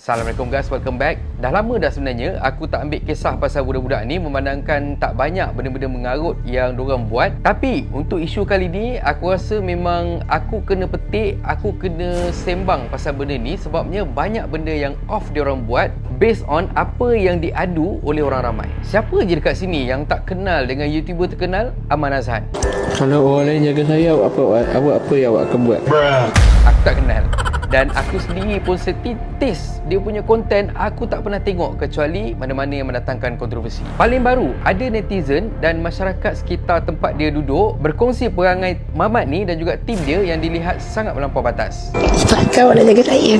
Assalamualaikum guys, welcome back. Dah lama dah sebenarnya aku tak ambil kisah pasal budak-budak ni, memandangkan tak banyak benda-benda mengarut yang diorang buat. Tapi untuk isu kali ni aku rasa memang aku kena petik, aku kena sembang pasal benda ni. Sebabnya banyak benda yang off diorang buat based on apa yang diadu oleh orang ramai. Siapa je dekat sini yang tak kenal dengan YouTuber terkenal Aman Azhan? Kalau orang lain jaga saya, apa yang awak akan buat? Aku tak kenal. Dan aku sendiri pun setitis dia punya konten aku tak pernah tengok kecuali mana-mana yang mendatangkan kontroversi. Paling baru, ada netizen dan masyarakat sekitar tempat dia duduk berkongsi perangai Mamat ni dan juga tim dia yang dilihat sangat melampau batas. Sebab kau nak jaga saya.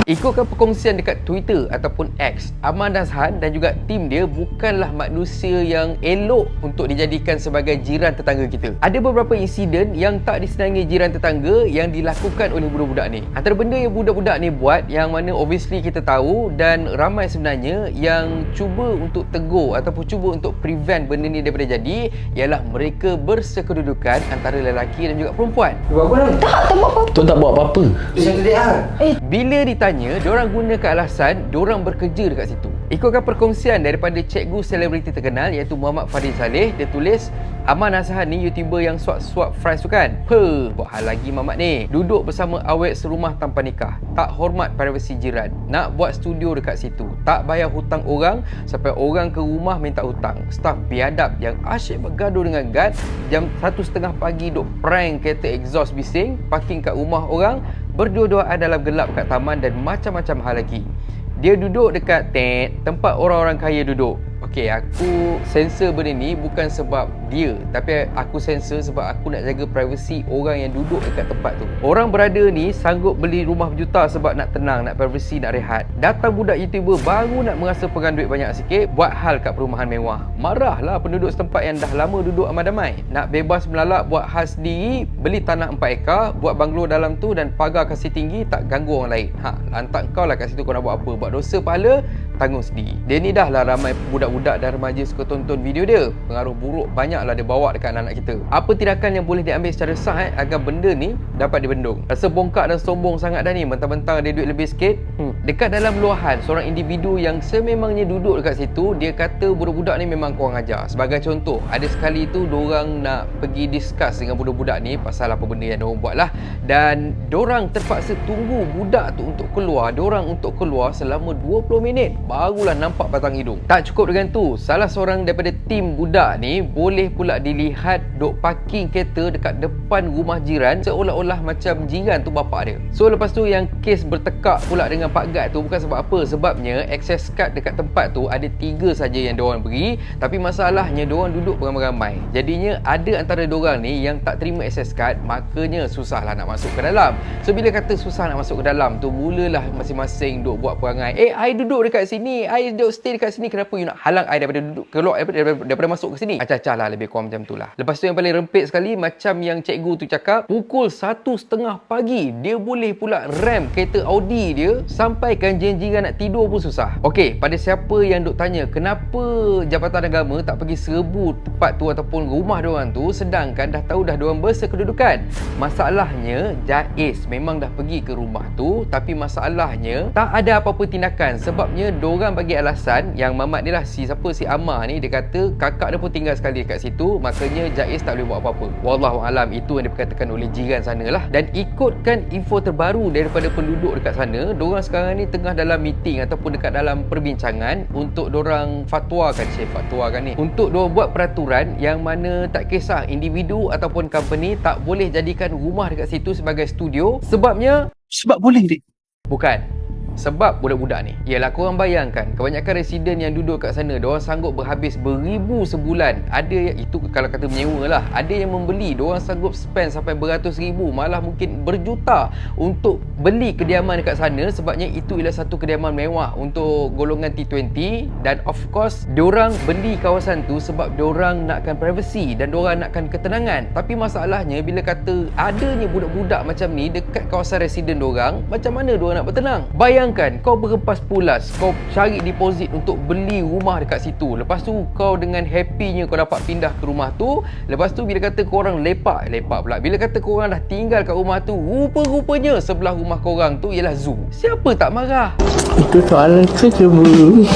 Ikutkan perkongsian dekat Twitter ataupun X, Aman Azhan dan juga tim dia bukanlah manusia yang elok untuk dijadikan sebagai jiran tetangga kita. Ada beberapa insiden yang tak disenangi jiran tetangga yang dilakukan oleh budak-budak ni. Antara benda yang budak-budak ni buat yang mana obviously kita tahu dan ramai sebenarnya yang cuba untuk tegur ataupun cuba untuk prevent benda ni daripada jadi, ialah mereka bersekedudukan antara lelaki dan juga perempuan. Buat apa ni? Tak buat apa-apa. Tuan tak buat apa-apa. Macam tu dia. Bila ditanya, diorang gunakan alasan diorang bekerja dekat situ. Ikutkan perkongsian daripada cikgu selebriti terkenal iaitu Muhammad Fadil Saleh, dia tulis, Aman Azhan ni YouTuber yang swap fries tu kan? Buat hal lagi Mamat ni. Duduk bersama awet serumah tanpa nikah. Tak hormat privasi jiran. Nak buat studio dekat situ. Tak bayar hutang orang sampai orang ke rumah minta hutang. Staf biadab yang asyik bergaduh dengan guard. Jam 1:30 pagi duk prank kereta exhaust bising, parking kat rumah orang, berdua-duaan dalam gelap kat taman dan macam-macam hal lagi. Dia duduk dekat tempat orang-orang kaya duduk. Okey, aku sensor benda ni bukan sebab dia, tapi aku sensor sebab aku nak jaga privasi orang yang duduk dekat tempat tu. Orang berada ni sanggup beli rumah berjuta sebab nak tenang, nak privasi, nak rehat. Datang budak YouTuber baru nak merasa pegang duit banyak sikit, buat hal kat perumahan mewah. Marahlah penduduk setempat yang dah lama duduk aman damai. Nak bebas melalak, buat hal sendiri, beli tanah 4 ekar, buat banglo dalam tu dan pagar kasih tinggi, tak ganggu orang lain. Lantak kau lah kat situ, kau nak buat apa? Buat dosa pahala, tanggung sendiri. Dia ni dah lah ramai budak-budak dan remaja suka tonton video dia. Pengaruh buruk banyaklah dia bawa dekat anak-anak kita. Apa tindakan yang boleh diambil secara sah agar benda ni dapat dibendung? Rasa bongkak dan sombong sangat dah ni, mentang-mentang ada duit lebih sikit. Dekat dalam luahan seorang individu yang sememangnya duduk dekat situ, dia kata budak-budak ni memang kurang ajar. Sebagai contoh, ada sekali tu diorang nak pergi discuss dengan budak-budak ni pasal apa benda yang diorang buat lah, dan diorang terpaksa tunggu budak tu untuk keluar. Diorang untuk keluar selama 20 minit barulah nampak batang hidung. Tak cukup dengan tu, salah seorang daripada tim budak ni boleh pula dilihat duk parking kereta dekat depan rumah jiran seolah-olah macam jiran tu bapak dia. So lepas tu yang kes bertekak pula dengan Pak Gad tu bukan sebab apa, sebabnya access card dekat tempat tu ada 3 saja yang diorang beri, tapi masalahnya diorang duduk beramai-ramai. Jadinya ada antara diorang ni yang tak terima access card, makanya susahlah nak masuk ke dalam. So bila kata susah nak masuk ke dalam tu, mulalah masing-masing duk buat perangai, I duduk dekat sini, I duduk stay dekat sini, kenapa you nak halang I daripada duduk keluar daripada masuk ke sini? Acah-acah lah, lebih kurang macam tu lah. Lepas tu yang paling rempit sekali, macam yang cikgu tu cakap, pukul 1:30 pagi dia boleh pula rem kereta Audi dia sampaikan jiran-jiran nak tidur pun susah. Okey, pada siapa yang duk tanya kenapa Jabatan Agama tak pergi serbu tempat tu ataupun rumah diorang tu, sedangkan dah tahu dah diorang bersekedudukan. Masalahnya Jaiz memang dah pergi ke rumah tu, tapi masalahnya tak ada apa-apa tindakan. Sebabnya diorang bagi alasan yang Mamat ni lah, si Amar ni, dia kata kakak dia pun tinggal sekali dekat situ, makanya Jaiz tak boleh buat apa-apa. Wallahualam, itu yang diperkatakan oleh jiran sana lah. Dan ikutkan info terbaru daripada penduduk dekat sana, diorang sekarang ni tengah dalam meeting ataupun dekat dalam perbincangan untuk diorang fatwakan ni, untuk diorang buat peraturan yang mana tak kisah individu ataupun company tak boleh jadikan rumah dekat situ sebagai studio. Sebabnya Boleh dik. bukan sebab budak-budak ni, ialah korang bayangkan kebanyakan residen yang duduk kat sana, diorang sanggup berhabis beribu sebulan. Ada yang, itu kalau kata menyewa lah, ada yang membeli, diorang sanggup spend sampai beratus ribu, malah mungkin berjuta untuk beli kediaman dekat sana. Sebabnya itu ialah satu kediaman mewah untuk golongan T20. Dan of course diorang beli kawasan tu sebab diorang nakkan privacy dan diorang nakkan ketenangan. Tapi masalahnya bila kata adanya budak-budak macam ni dekat kawasan residen diorang, macam mana diorang nak bertenang? Bayang Bayangkan kau berempas pulas, kau cari deposit untuk beli rumah dekat situ. Lepas tu kau dengan happynya kau dapat pindah ke rumah tu. Lepas tu bila kata korang lepak pula. Bila kata korang dah tinggal kat rumah tu, rupa-rupanya sebelah rumah korang tu ialah zoo. Siapa tak marah? Itu soalan ke cemburu?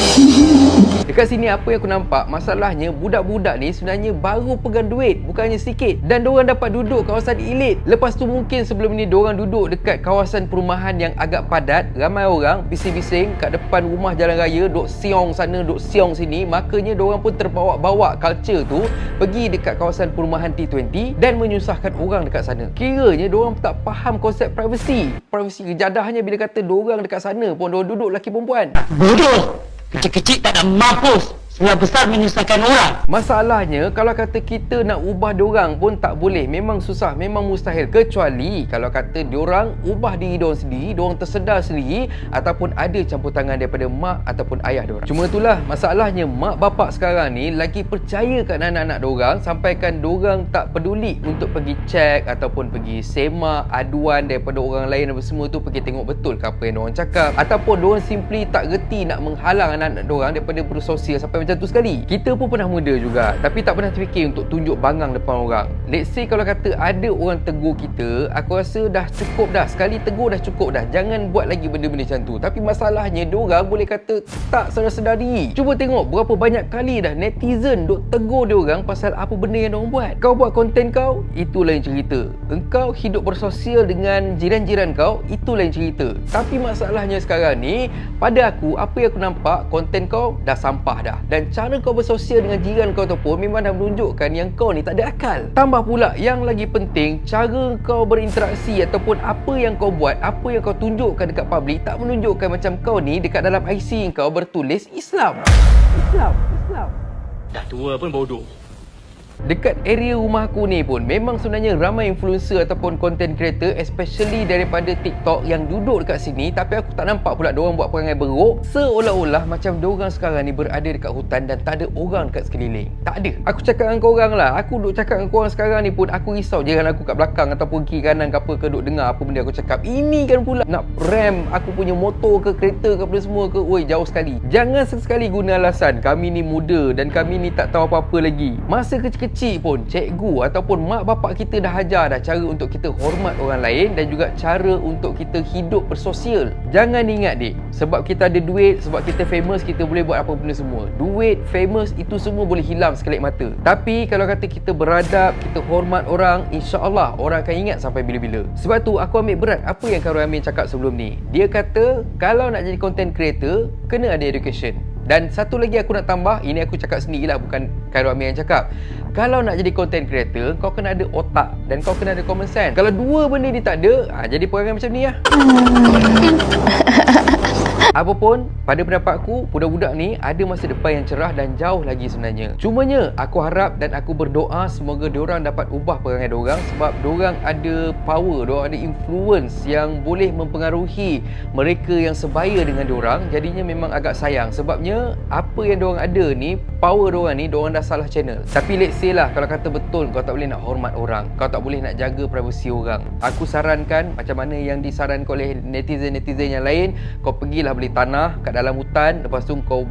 Dekat sini apa yang aku nampak, masalahnya budak-budak ni sebenarnya baru pegang duit, bukannya sikit. Dan diorang dapat duduk kawasan elit. Lepas tu mungkin sebelum ni diorang duduk dekat kawasan perumahan yang agak padat, ramai orang bising-bising kat depan rumah jalan raya, duk siong sana, duk siong sini. Makanya diorang pun terbawa-bawa culture tu pergi dekat kawasan perumahan T20 dan menyusahkan orang dekat sana. Kiranya diorang tak faham konsep privacy. Privacy kejadahnya bila kata diorang dekat sana pun diorang duduk lelaki perempuan. Bodoh! Kecil-kecil tak ada mampus, sebelah besar menyusahkan orang. Masalahnya kalau kata kita nak ubah diorang pun tak boleh. Memang susah, memang mustahil. Kecuali kalau kata diorang ubah diri diorang sendiri, diorang tersedar sendiri, ataupun ada campur tangan daripada mak ataupun ayah diorang. Cuma itulah masalahnya, mak bapak sekarang ni lagi percaya kat anak-anak diorang, sampaikan diorang tak peduli untuk pergi cek ataupun pergi semak aduan daripada orang lain dan semua tu, pergi tengok betul ke apa yang diorang cakap, ataupun diorang simply tak reti nak menghalang anak-anak diorang daripada bersosial sampai macam tu sekali. Kita pun pernah muda juga, tapi tak pernah terfikir untuk tunjuk bangang depan orang. Let's say kalau kata ada orang tegur kita, aku rasa dah cukup dah. Sekali tegur dah cukup dah. Jangan buat lagi benda-benda macam tu. Tapi masalahnya diorang boleh kata tak sedar diri. Cuba tengok berapa banyak kali dah netizen duk tegur diorang pasal apa benda yang diorang buat. Kau buat konten kau, itu lain cerita. Engkau hidup bersosial dengan jiran-jiran kau, itu lain cerita. Tapi masalahnya sekarang ni, pada aku, apa yang aku nampak, konten kau dah sampah dah. Dan cara kau bersosial dengan jiran kau tu pun memang dah menunjukkan yang kau ni tak ada akal. Tambah pula yang lagi penting, cara kau berinteraksi ataupun apa yang kau buat, apa yang kau tunjukkan dekat public, tak menunjukkan macam kau ni dekat dalam IC kau bertulis Islam. Islam. Dah tua pun bodoh. Dekat area rumah aku ni pun memang sebenarnya ramai influencer ataupun content creator, especially daripada TikTok, yang duduk dekat sini, tapi aku tak nampak pula diorang buat perangai beruk, seolah-olah macam diorang sekarang ni berada dekat hutan dan tak ada orang dekat sekeliling. Tak ada. Aku cakap dengan korang lah, aku duk cakap dengan korang sekarang ni pun aku risau jiran aku kat belakang ataupun kiri kanan ke apa ke duk dengar apa benda aku cakap. Ini kan pula nak ram aku punya motor ke kereta ke apa semua ke, oi jauh sekali. Jangan sekali guna alasan kami ni muda dan kami ni tak tahu apa-apa lagi. Masa kecil pun cikgu ataupun mak bapak kita dah ajar dah cara untuk kita hormat orang lain dan juga cara untuk kita hidup bersosial. Jangan ingat dik, sebab kita ada duit, sebab kita famous, kita boleh buat apa benda semua. Duit, famous, itu semua boleh hilang sekelip mata. Tapi kalau kata kita beradab, kita hormat orang, insya-Allah orang akan ingat sampai bila-bila. Sebab tu aku ambil berat apa yang Khairul Amin cakap sebelum ni. Dia kata kalau nak jadi content creator, kena ada education. Dan satu lagi aku nak tambah, ini aku cakap sendirilah, bukan Khairul Amin yang cakap. Kalau nak jadi content creator, kau kena ada otak dan kau kena ada common sense. Kalau dua benda ni tak ada, jadi perangai macam ni lah. Apapun, pada pendapat aku, budak-budak ni ada masa depan yang cerah dan jauh lagi sebenarnya. Cumanya, aku harap dan aku berdoa semoga diorang dapat ubah perangai diorang, sebab diorang ada power, diorang ada influence yang boleh mempengaruhi mereka yang sebaya dengan diorang. Jadinya memang agak sayang, sebabnya apa yang diorang ada ni, power diorang ni, diorang dah salah channel. Tapi let's say lah, kalau kata betul kau tak boleh nak hormat orang, kau tak boleh nak jaga privasi orang, aku sarankan macam mana yang disarankan oleh netizen-netizen yang lain, kau pergilah beli tanah kat dalam hutan, lepas tu kau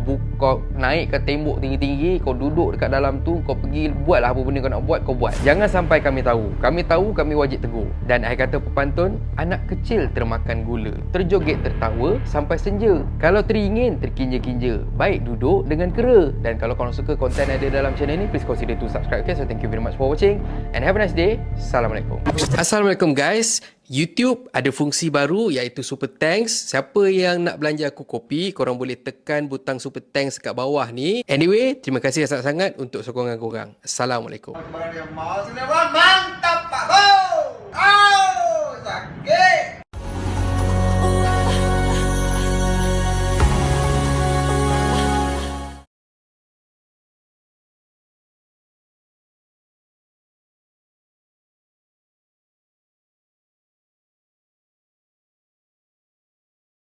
naik ke tembok tinggi-tinggi, kau duduk dekat dalam tu, kau pergi buatlah apa benda kau nak buat, kau buat. Jangan sampai kami tahu, kami wajib tegur. Dan akhir kata pepantun, anak kecil termakan gula, terjoget tertawa sampai senja, kalau teringin terkinja-kinja, baik duduk dengan kera. Dan kalau korang suka konten ada dalam channel ni, please consider to subscribe. Okay, so thank you very much for watching and have a nice day. Assalamualaikum. Assalamualaikum guys. YouTube ada fungsi baru iaitu Super Thanks. Siapa yang nak belanja aku kopi, korang boleh tekan butang Super Thanks kat bawah ni. Anyway, terima kasih sangat-sangat untuk sokongan korang. Assalamualaikum. Mantap Pak Bo. Oh, sakit.